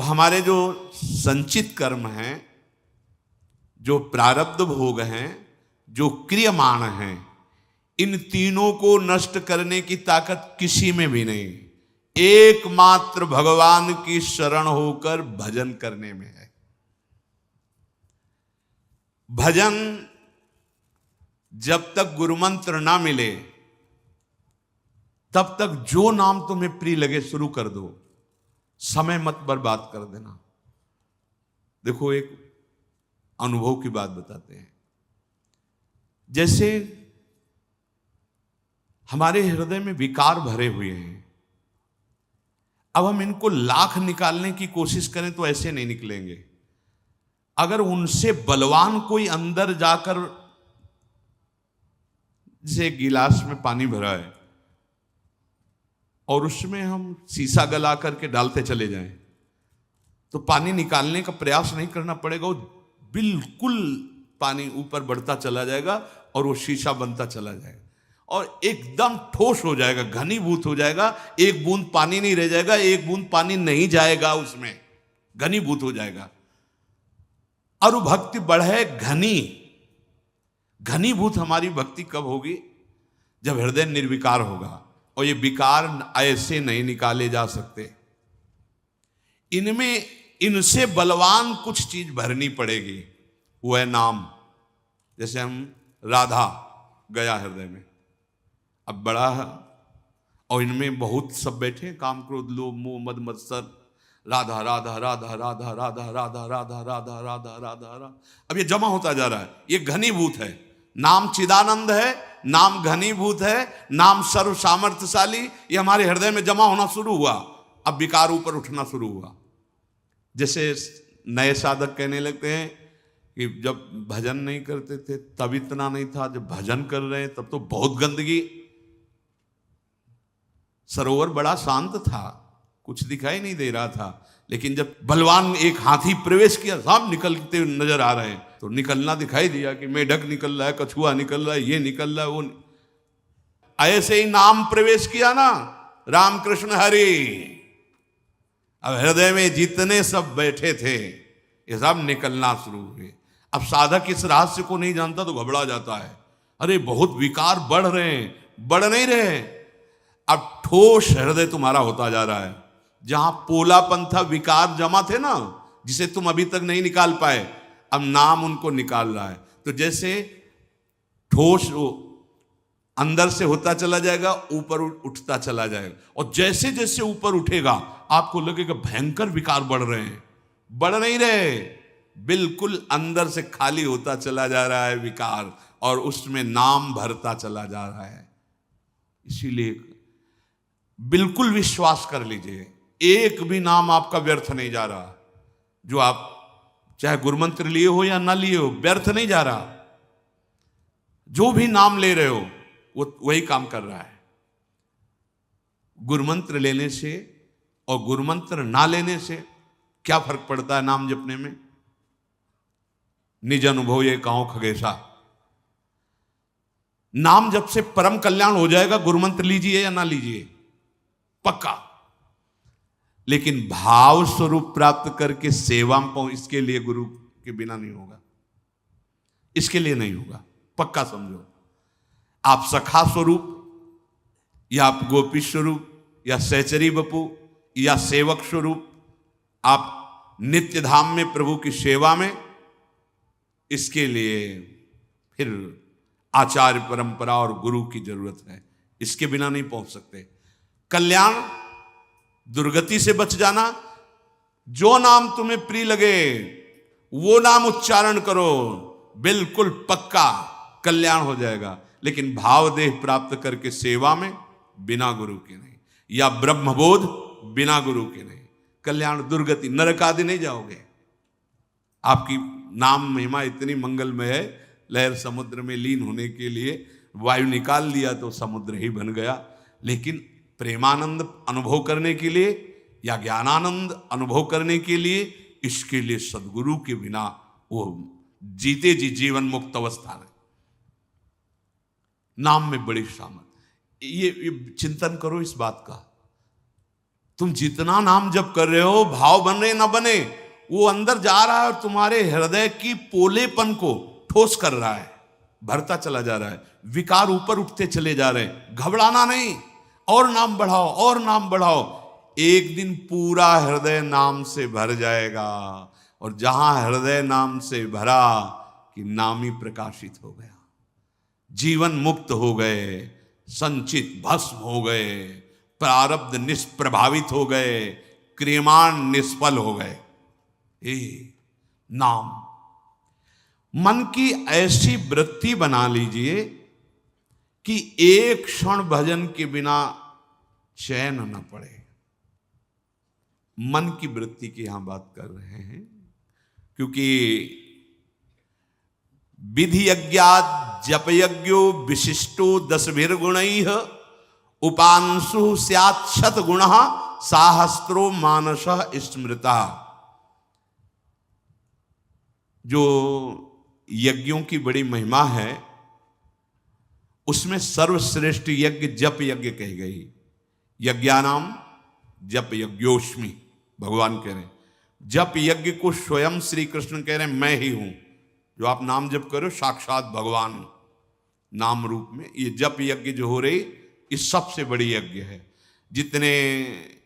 तो हमारे जो संचित कर्म हैं, जो प्रारब्ध भोग हैं, जो क्रियमाण हैं, इन तीनों को नष्ट करने की ताकत किसी में भी नहीं, एकमात्र भगवान की शरण होकर भजन करने में है। भजन जब तक गुरुमंत्र ना मिले तब तक जो नाम तुम्हें प्रिय लगे शुरू कर दो, समय मत बर्बाद कर देना। देखो एक अनुभव की बात बताते हैं। जैसे हमारे हृदय में विकार भरे हुए हैं, अब हम इनको लाख निकालने की कोशिश करें तो ऐसे नहीं निकलेंगे। अगर उनसे बलवान कोई अंदर जाकर, जैसे एक गिलास में पानी भरा है और उसमें हम शीशा गला करके डालते चले जाएं तो पानी निकालने का प्रयास नहीं करना पड़ेगा, वो बिल्कुल पानी ऊपर बढ़ता चला जाएगा और वो शीशा बनता चला जाएगा और एकदम ठोस हो जाएगा, घनीभूत हो जाएगा। एक बूंद पानी नहीं रह जाएगा, एक बूंद पानी नहीं जाएगा, उसमें घनीभूत हो जाएगा। और वो भक्ति बढ़े घनीभूत हमारी भक्ति कब होगी? जब हृदय निर्विकार होगा। और ये विकार ऐसे नहीं निकाले जा सकते, इनमें इनसे बलवान कुछ चीज भरनी पड़ेगी, वो है नाम। जैसे हम राधा गया हृदय में, अब बड़ा है और इनमें बहुत सब बैठे हैं, काम क्रोध लोभ मोह मद मत्सर, राधा राधा राधा राधा राधा राधा राधा राधा राधा राधा राधा। अब ये जमा होता जा रहा है, ये घनीभूत है। नाम चिदानंद है, नाम घनीभूत है, नाम सर्व सामर्थ्यशाली। ये हमारे हृदय में जमा होना शुरू हुआ, अब विकार ऊपर उठना शुरू हुआ। जैसे नए साधक कहने लगते हैं कि जब भजन नहीं करते थे तब इतना नहीं था, जब भजन कर रहे हैं तब तो बहुत गंदगी, सरोवर बड़ा शांत था, कुछ दिखाई नहीं दे रहा था, लेकिन जब बलवान एक हाथी प्रवेश किया, सब निकलते नजर आ रहे हैं, तो निकलना दिखाई दिया कि मेढक निकल रहा है, कछुआ निकल रहा है, ये निकल रहा है, वो ऐसे ही नाम प्रवेश किया ना, राम कृष्ण हरि। अब हृदय में जितने सब बैठे थे ये सब निकलना शुरू हुए। अब साधक इस रहस्य को नहीं जानता तो घबरा जाता है, अरे बहुत विकार बढ़ रहे हैं, बढ़ नहीं रहे। अब ठोस हृदय तुम्हारा होता जा रहा है, जहां पोलापन था, विकार जमा थे ना, जिसे तुम अभी तक नहीं निकाल पाए, अब नाम उनको निकाल रहा है। तो जैसे ठोस अंदर से होता चला जाएगा, ऊपर उठता चला जाएगा, और जैसे जैसे ऊपर उठेगा आपको लगेगा भयंकर विकार बढ़ रहे हैं, बढ़ नहीं रहे, बिल्कुल अंदर से खाली होता चला जा रहा है विकार, और उसमें नाम भरता चला जा रहा है। इसीलिए बिल्कुल विश्वास कर लीजिए, एक भी नाम आपका व्यर्थ नहीं जा रहा। जो आप चाहे गुरुमंत्र लिए हो या ना लिए हो, व्यर्थ नहीं जा रहा। जो भी नाम ले रहे हो वो वही काम कर रहा है। गुरुमंत्र लेने से और गुरुमंत्र ना लेने से क्या फर्क पड़ता है नाम जपने में? निज अनुभव ये कहो खगेशा, नाम जप से परम कल्याण हो जाएगा, गुरुमंत्र लीजिए या ना लीजिए, पक्का। लेकिन भाव स्वरूप प्राप्त करके सेवा में इसके लिए गुरु के बिना नहीं होगा, इसके लिए नहीं होगा, पक्का समझो। आप सखा स्वरूप या आप गोपी स्वरूप या सहचरी बपू या सेवक स्वरूप, आप नित्य धाम में प्रभु की सेवा में, इसके लिए फिर आचार्य परंपरा और गुरु की जरूरत है, इसके बिना नहीं पहुंच सकते। कल्याण दुर्गति से बच जाना, जो नाम तुम्हें प्रिय लगे वो नाम उच्चारण करो, बिल्कुल पक्का कल्याण हो जाएगा। लेकिन भाव देह प्राप्त करके सेवा में बिना गुरु के नहीं, या ब्रह्मबोध बिना गुरु के नहीं, कल्याण दुर्गति नरक आदि नहीं जाओगे। आपकी नाम महिमा इतनी मंगलमय है, लहर समुद्र में लीन होने के लिए वायु निकाल दिया तो समुद्र ही बन गया, लेकिन प्रेमानंद अनुभव करने के लिए या ज्ञानानंद अनुभव करने के लिए, इसके लिए सदगुरु के बिना वो जीते जी जीवन मुक्त अवस्था है। नाम में बड़ी सामर्थ, ये चिंतन करो इस बात का। तुम जितना नाम जप कर रहे हो, भाव बन रहे ना बने, वो अंदर जा रहा है और तुम्हारे हृदय की पोलेपन को ठोस कर रहा है, भरता चला जा रहा है, विकार ऊपर उठते चले जा रहे हैं। घबराना नहीं, और नाम बढ़ाओ और नाम बढ़ाओ, एक दिन पूरा हृदय नाम से भर जाएगा। और जहां हृदय नाम से भरा कि नाम ही प्रकाशित हो गया, जीवन मुक्त हो गए, संचित भस्म हो गए, प्रारब्ध निष्प्रभावित हो गए, क्रियमाण निष्फल हो गए। नाम मन की ऐसी वृत्ति बना लीजिए कि एक क्षण भजन के बिना चैन न पड़े। मन की वृत्ति की यहां बात कर रहे हैं, क्योंकि विधि यज्ञात् जप यज्ञो विशिष्टो 10 गुणैः उपांशु स्यात् शत गुणः साहस्रो मानसः स्मृतः। जो यज्ञों की बड़ी महिमा है, उसमें सर्वश्रेष्ठ यज्ञ जप यज्ञ कही गई। यज्ञानाम जप यज्ञोस्मि, भगवान कह रहे हैं। जप यज्ञ को स्वयं श्री कृष्ण कह रहे हैं, मैं ही हूं। जो आप नाम जप करो, साक्षात भगवान नाम रूप में ये जप यज्ञ जो हो रही, ये सबसे बड़ी यज्ञ है। जितने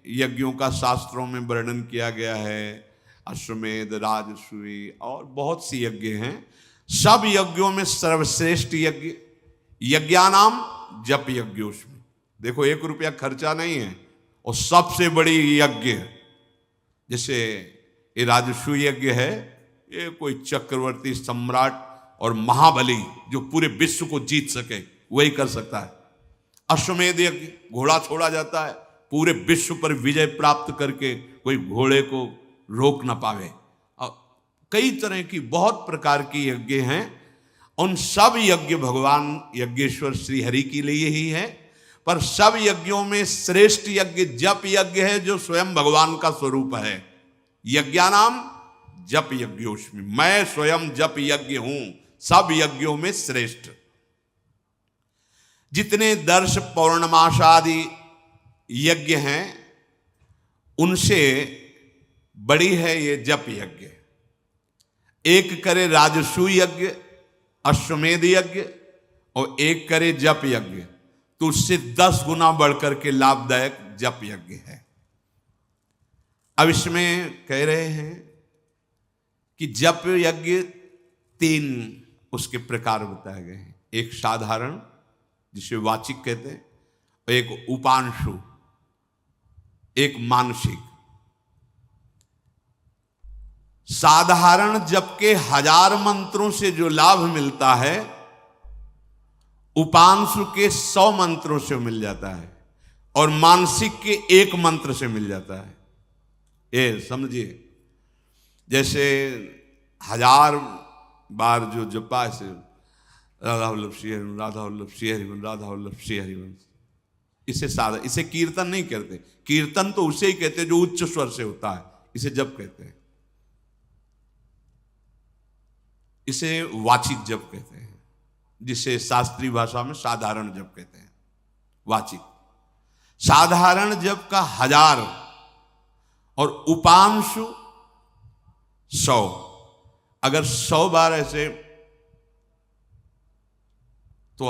यज्ञों का शास्त्रों में वर्णन किया गया है, अश्वमेध, राजसूय और बहुत सी यज्ञ हैं, सब यज्ञों में सर्वश्रेष्ठ यज्ञ यज्ञानाम जप यज्ञोस्मि। देखो, 1 रुपया खर्चा नहीं है और सबसे बड़ी यज्ञ। जैसे ये राजसूय यज्ञ है, ये कोई चक्रवर्ती सम्राट और महाबली जो पूरे विश्व को जीत सके वही कर सकता है। अश्वमेध यज्ञ, घोड़ा छोड़ा जाता है, पूरे विश्व पर विजय प्राप्त करके कोई घोड़े को रोक ना पावे। और कई तरह की बहुत प्रकार की यज्ञ हैं। उन सब यज्ञ भगवान यज्ञेश्वर श्री हरि के लिए ही है, पर सब यज्ञों में श्रेष्ठ यज्ञ जप यज्ञ है, जो स्वयं भगवान का स्वरूप है। यज्ञानाम जप यज्ञोस्मि, मैं स्वयं जप यज्ञ हूं, सब यज्ञों में श्रेष्ठ। जितने दर्श पौर्णमासादि यज्ञ हैं, उनसे बड़ी है ये जप यज्ञ। एक करे राजसूय यज्ञ, अश्वमेध यज्ञ, और एक करे जप यज्ञ, तो उससे 10 गुना बढ़कर के लाभदायक जप यज्ञ है। अब इसमें कह रहे हैं कि जप यज्ञ 3 उसके प्रकार बताए गए हैं। एक साधारण, जिसे वाचिक कहते हैं, और एक उपांशु, एक मानसिक। साधारण जप के 1000 मंत्रों से जो लाभ मिलता है, उपांशु के 100 मंत्रों से मिल जाता है, और मानसिक के 1 मंत्र से मिल जाता है। ये समझिए, जैसे 1000 बार जो जपा से राधा वल्लभ श्री हरिवंश, राधा वल्लभ श्री हरिवंश, राधा वल्लभ श्री हरिवंश, इसे कीर्तन नहीं कहते। कीर्तन तो उसे ही कहते हैं जो उच्च स्वर से होता है, इसे जप कहते हैं। इसे वाचिक जप कहते हैं, जिसे शास्त्रीय भाषा में साधारण जप कहते हैं। वाचिक साधारण जप का 1000 और उपांशु 100। अगर 100 बार ऐसे, तो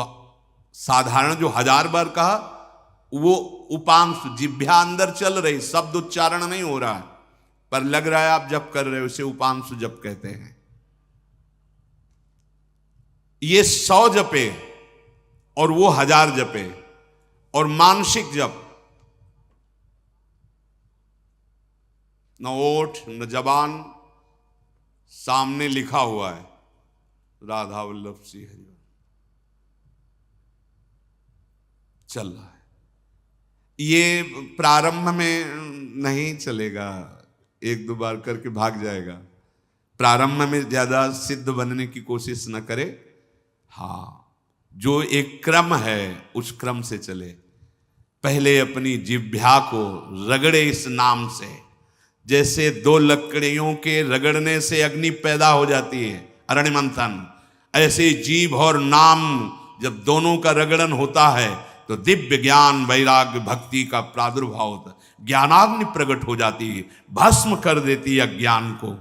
साधारण जो 1000 बार कहा, वो उपांशु, जिह्वा अंदर चल रही, शब्द उच्चारण नहीं हो रहा है, पर लग रहा है आप जप कर रहे हो, उसे उपांशु जप कहते हैं। ये 100 जपे और वो 1000 जपे। और मानसिक जप, न ओठ न जबान, सामने लिखा हुआ है राधा वल्लभ श्री हरि, चल रहा है। ये प्रारंभ में नहीं चलेगा, 1-2 बार करके भाग जाएगा। प्रारंभ में ज्यादा सिद्ध बनने की कोशिश न करे। हाँ, जो एक क्रम है उस क्रम से चले। पहले अपनी जिह्वा को रगड़े इस नाम से, जैसे 2 लकड़ियों के रगड़ने से अग्नि पैदा हो जाती है, अरण्य मंथन, ऐसे जीभ और नाम जब दोनों का रगड़न होता है, तो दिव्य ज्ञान वैराग्य भक्ति का प्रादुर्भाव होता है। ज्ञानाग्नि प्रकट हो जाती है, भस्म कर देती है अज्ञान को।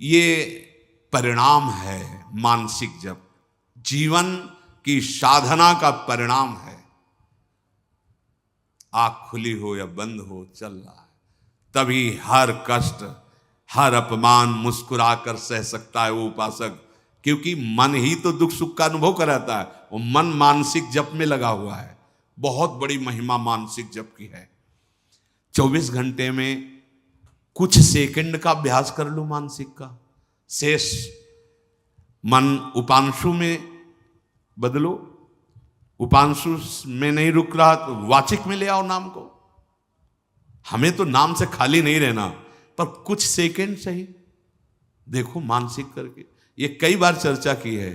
ये परिणाम है मानसिक जप, जीवन की साधना का परिणाम है। आँख खुली हो या बंद हो, चल रहा है, तभी हर कष्ट हर अपमान मुस्कुराकर सह सकता है वो उपासक, क्योंकि मन ही तो दुख सुख का अनुभव कराता है। वो मन मानसिक जप में लगा हुआ है। बहुत बड़ी महिमा मानसिक जप की है। 24 घंटे में कुछ सेकंड का अभ्यास कर लो मानसिक का, शेष मन उपांशु में बदलो। उपांशु में नहीं रुक रहा तो वाचिक में ले आओ नाम को। हमें तो नाम से खाली नहीं रहना, पर कुछ सेकंड सही देखो मानसिक करके। ये कई बार चर्चा की है,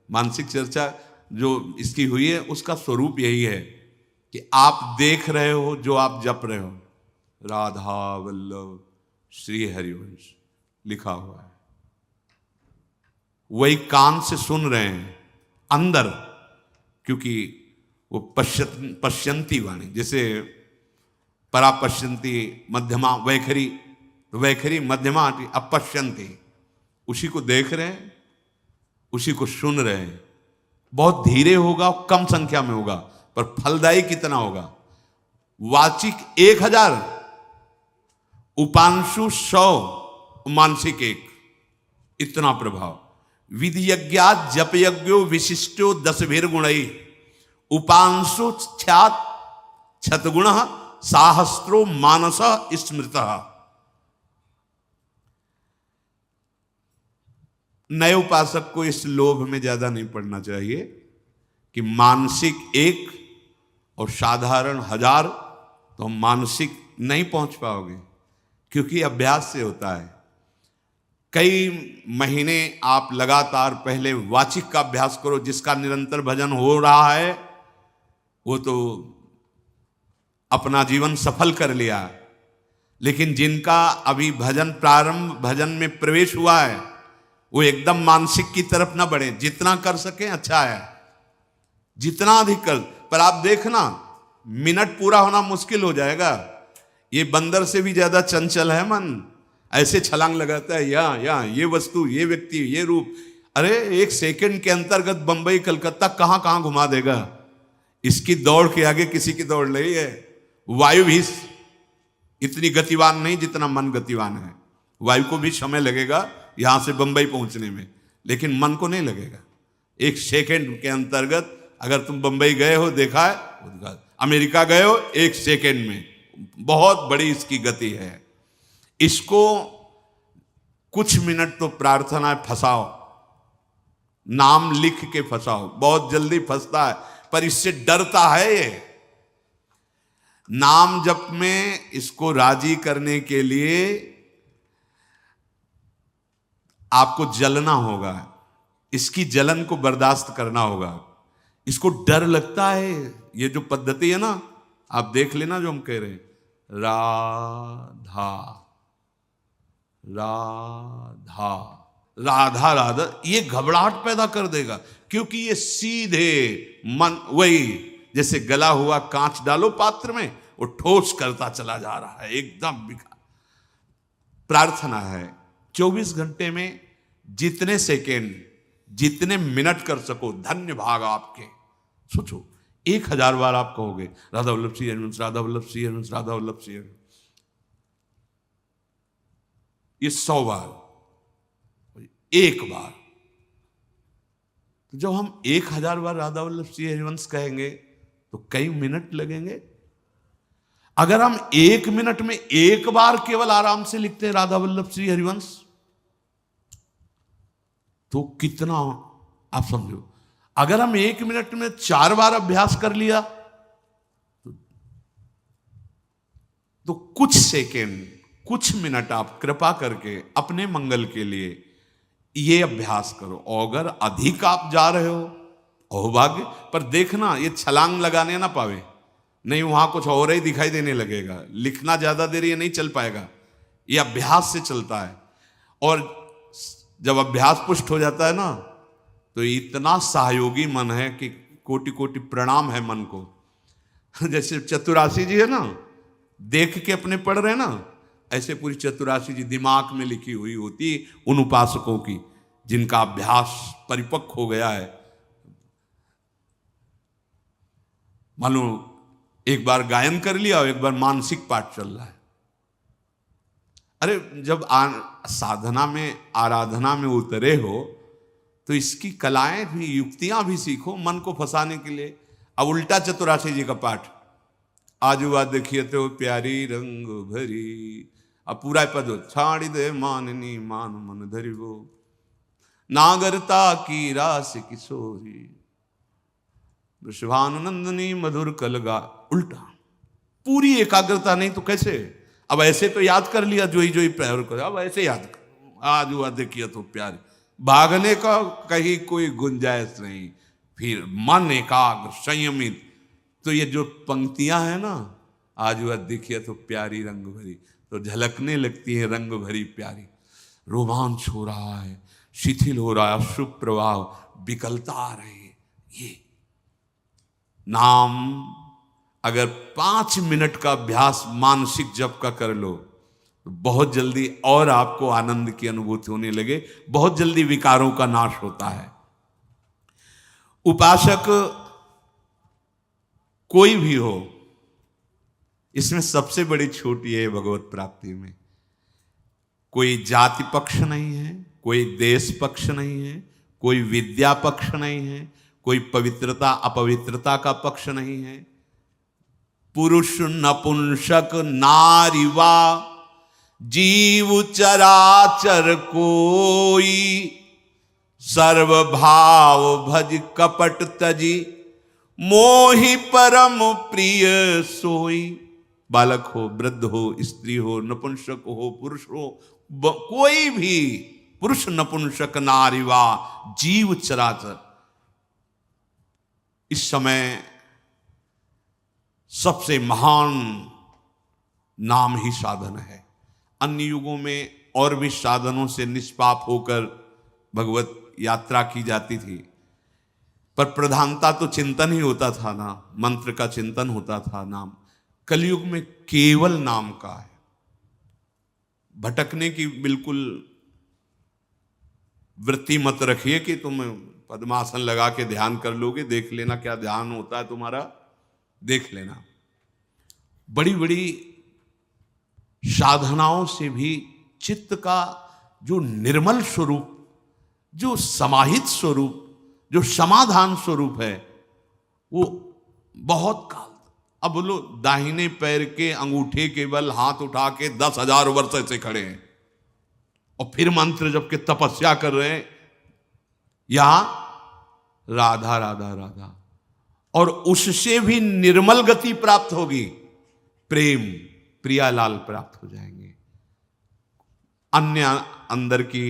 मानसिक चर्चा जो इसकी हुई है उसका स्वरूप यही है कि आप देख रहे हो जो आप जप रहे हो, राधा वल्लभ श्री हरिवंश लिखा हुआ है, वही कान से सुन रहे हैं अंदर, क्योंकि वो पश्यंती वाणी, जैसे परा पश्यंती मध्यमा वैखरी, वैखरी मध्यमा अपश्यंती, उसी को देख रहे हैं, उसी को सुन रहे हैं। बहुत धीरे होगा, कम संख्या में होगा, पर फलदायी कितना होगा। वाचिक 1000, उपांशु 100, मानसिक 1, इतना प्रभाव। विधि यज्ञा जप यज्ञो विशिष्टो 10 गुणई, उपांशु ख्यात छतगुण साहस्रो मानस स्मृत। नए उपासक को इस लोभ में ज्यादा नहीं पड़ना चाहिए कि मानसिक 1 और साधारण 1000, तो हम मानसिक नहीं पहुंच पाओगे, क्योंकि अभ्यास से होता है। कई महीने आप लगातार पहले वाचिक का अभ्यास करो, जिसका निरंतर भजन हो रहा है वो तो अपना जीवन सफल कर लिया, लेकिन जिनका अभी भजन प्रारंभ, भजन में प्रवेश हुआ है, वो एकदम मानसिक की तरफ ना बढ़े। जितना कर सके अच्छा है, जितना अधिक कर, पर आप देखना मिनट पूरा होना मुश्किल हो जाएगा। ये बंदर से भी ज्यादा चंचल है मन, ऐसे छलांग लगाता है, या ये वस्तु, ये व्यक्ति, ये रूप। अरे 1 सेकंड के अंतर्गत बंबई कलकत्ता कहां कहां घुमा देगा। इसकी दौड़ के आगे किसी की दौड़ नहीं है। वायु भी इतनी गतिवान नहीं जितना मन गतिवान है। वायु को भी समय लगेगा यहां से बंबई पहुंचने में, लेकिन मन को नहीं लगेगा। 1 सेकंड के अंतर्गत अगर तुम बंबई गए हो, देखा है, अमेरिका गए हो, 1 सेकंड में, बहुत बड़ी इसकी गति है। इसको कुछ मिनट तो प्रार्थना फंसाओ, नाम लिख के फंसाओ, बहुत जल्दी फंसता है, पर इससे डरता है ये। नाम जप में इसको राजी करने के लिए आपको जलना होगा, इसकी जलन को बर्दाश्त करना होगा। इसको डर लगता है। ये जो पद्धति है ना, आप देख लेना जो हम कह रहे हैं, राधा राधा राधा राधा, ये घबराहट पैदा कर देगा, क्योंकि ये सीधे मन, वही जैसे गला हुआ कांच डालो पात्र में, वो ठोस करता चला जा रहा है, एकदम बिखा। प्रार्थना है 24 घंटे में जितने सेकेंड, जितने मिनट कर सको, धन्य भाग आपके। सोचो 1000 बार आप कहोगे राधा वल्लभ श्री हरिवंश, राधा वल्लभ श्री हरिवंश, राधा वल्लभ श्री हरिवंश। ये 100 बार, 1 बार। तो जब हम 1000 बार राधा वल्लभ श्री हरिवंश कहेंगे तो कई मिनट लगेंगे। अगर हम 1 मिनट में 1 बार केवल आराम से लिखते हैं राधा वल्लभ श्री हरिवंश, तो कितना, आप समझो। अगर हम 1 मिनट में 4 बार अभ्यास कर लिया तो कुछ सेकेंड, कुछ मिनट आप कृपा करके अपने मंगल के लिए ये अभ्यास करो। और अगर अधिक आप जा रहे हो, अहोभाग्य, पर देखना ये छलांग लगाने ना पावे, नहीं वहां कुछ और ही दिखाई देने लगेगा। लिखना ज्यादा देर ये नहीं चल पाएगा, ये अभ्यास से चलता है। और जब अभ्यास पुष्ट हो जाता है ना, तो इतना सहयोगी मन है कि कोटि कोटि प्रणाम है मन को। जैसे चतुरासी जी है ना, देख के अपने पढ़ रहे हैं ना, ऐसे पूरी चतुरासी जी दिमाग में लिखी हुई होती उन उपासकों की जिनका अभ्यास परिपक्व हो गया है। मानो एक बार गायन कर लिया और एक बार मानसिक पाठ चल रहा है। अरे जब साधना में, आराधना में उतरे हो तो इसकी कलाएं भी, युक्तियां भी सीखो मन को फंसाने के लिए। अब उल्टा चतुरासी जी का पाठ, आजू बात देखिए तो प्यारी रंग भरी, अब पूरा पद हो, छाड़ी दे माननी मान मन धरी वो, नागरता की रास किशोरी, वृषभानुनंदनी मधुर कलगा। उल्टा, पूरी एकाग्रता नहीं तो कैसे? अब ऐसे तो याद कर लिया जोई जोई पैर को, अब ऐसे याद कर, आज हुआ देखिए तो प्यारे, भागने का कहीं कोई गुंजाइश नहीं, फिर मन एकाग्र संयमित। तो ये जो पंक्तियां हैं ना, आज हुआ देखिए तो प्यारी रंग भरी, तो झलकने लगती है रंग भरी प्यारी, रोमांच हो रहा है, शिथिल हो रहा है, शुभ प्रभाव, विकलता आ रही है। ये नाम अगर 5 मिनट का अभ्यास मानसिक जप का कर लो तो बहुत जल्दी और आपको आनंद की अनुभूति होने लगे, बहुत जल्दी विकारों का नाश होता है। उपासक कोई भी हो, इसमें सबसे बड़ी छूट ये है भगवत प्राप्ति में, कोई जाति पक्ष नहीं है, कोई देश पक्ष नहीं है, कोई विद्या पक्ष नहीं है, कोई पवित्रता अपवित्रता का पक्ष नहीं है। पुरुष नपुंसक नारीवा जीव चराचर कोई, सर्वभाव भज कपट तजी, मोहि परम प्रिय सोई। बालक हो, वृद्ध हो, स्त्री हो, नपुंसक हो, पुरुष हो, कोई भी, पुरुष नपुंसक नारीवा जीव चराचर, इस समय सबसे महान नाम ही साधन है। अन्य युगों में और भी साधनों से निष्पाप होकर भगवत यात्रा की जाती थी, पर प्रधानता तो चिंतन ही होता था ना, मंत्र का चिंतन होता था। नाम कलयुग में केवल नाम का है, भटकने की बिल्कुल वृत्ति मत रखिए कि तुम पद्मासन लगा के ध्यान कर लोगे, देख लेना क्या ध्यान होता है तुम्हारा, देख लेना। बड़ी बड़ी साधनाओं से भी चित्त का जो निर्मल स्वरूप, जो समाहित स्वरूप, जो समाधान स्वरूप है, वो बहुत काल। अब बोलो, दाहिने पैर के अंगूठे के बल हाथ उठा के 10,000 वर्ष से खड़े हैं और फिर मंत्र जप के तपस्या कर रहे हैं, यहां राधा राधा राधा, और उससे भी निर्मल गति प्राप्त होगी, प्रेम प्रियालाल प्राप्त हो जाएंगे। अन्य अंदर की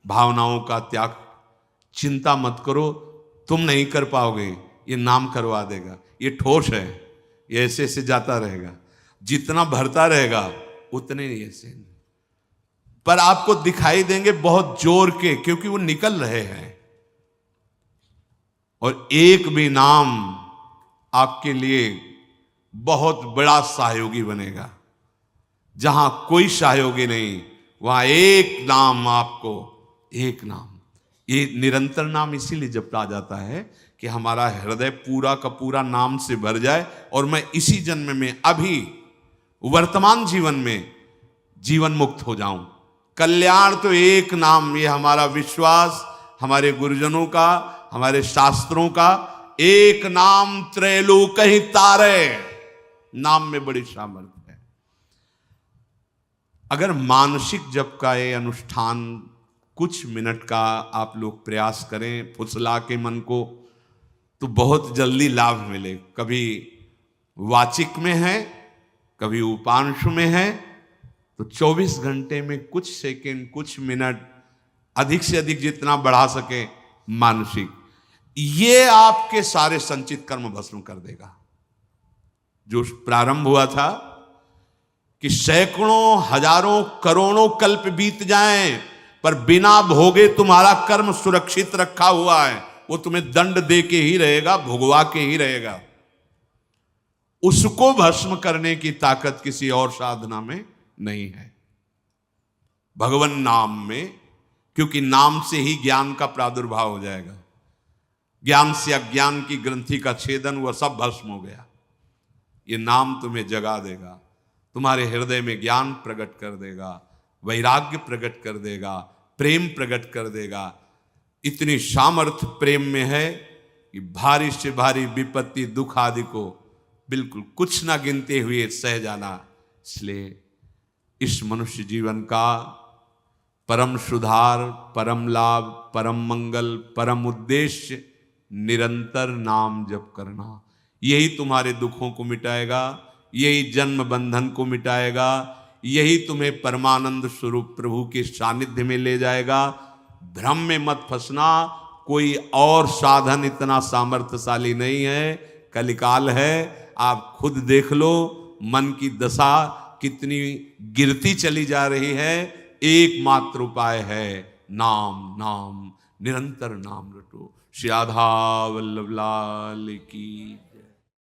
भावनाओं का त्याग, चिंता मत करो, तुम नहीं कर पाओगे, ये नाम करवा देगा। ये ठोस है, ये ऐसे ऐसे जाता रहेगा, जितना भरता रहेगा उतने ही ऐसे, पर आपको दिखाई देंगे बहुत जोर के, क्योंकि वो निकल रहे हैं। और एक भी नाम आपके लिए बहुत बड़ा सहयोगी बनेगा। जहां कोई सहयोगी नहीं, वहां एक नाम आपको, एक नाम। ये निरंतर नाम इसीलिए जपा जाता है कि हमारा हृदय पूरा का पूरा नाम से भर जाए और मैं इसी जन्म में, अभी वर्तमान जीवन में जीवन मुक्त हो जाऊं। कल्याण तो एक नाम, ये हमारा विश्वास, हमारे गुरुजनों का, हमारे शास्त्रों का, एक नाम त्रैलोक ही तारे, नाम में बड़ी सामर्थ्य है। अगर मानसिक जप का ये अनुष्ठान कुछ मिनट का आप लोग प्रयास करें फुसला के मन को, तो बहुत जल्दी लाभ मिले। कभी वाचिक में है, कभी उपांशु में है, तो 24 घंटे में कुछ सेकंड, कुछ मिनट, अधिक से अधिक जितना बढ़ा सके मानसिक, ये आपके सारे संचित कर्म भस्म कर देगा। जो प्रारंभ हुआ था कि सैकड़ों, हजारों, करोड़ों कल्प बीत जाएं पर बिना भोगे तुम्हारा कर्म सुरक्षित रखा हुआ है, वो तुम्हें दंड दे के ही रहेगा, भुगवा के ही रहेगा। उसको भस्म करने की ताकत किसी और साधना में नहीं है, भगवन नाम में, क्योंकि नाम से ही ज्ञान का प्रादुर्भाव हो जाएगा। ज्ञान से अज्ञान की ग्रंथि का छेदन हुआ, सब भस्म हो गया। ये नाम तुम्हें जगा देगा, तुम्हारे हृदय में ज्ञान प्रकट कर देगा, वैराग्य प्रकट कर देगा, प्रेम प्रकट कर देगा। इतनी सामर्थ्य प्रेम में है कि भारी से भारी विपत्ति दुख आदि को बिल्कुल कुछ ना गिनते हुए सह जाना। इसलिए इस मनुष्य जीवन का परम सुधार, परम लाभ, परम मंगल, परम उद्देश्य निरंतर नाम जप करना। यही तुम्हारे दुखों को मिटाएगा, यही जन्म बंधन को मिटाएगा, यही तुम्हें परमानंद स्वरूप प्रभु के सानिध्य में ले जाएगा। भ्रम में मत फंसना, कोई और साधन इतना सामर्थ्यशाली नहीं है। कलिकाल है, आप खुद देख लो मन की दशा कितनी गिरती चली जा रही है। एकमात्र उपाय है नाम, नाम, निरंतर नाम रटो। श्री राधा वल्लभ लाल की।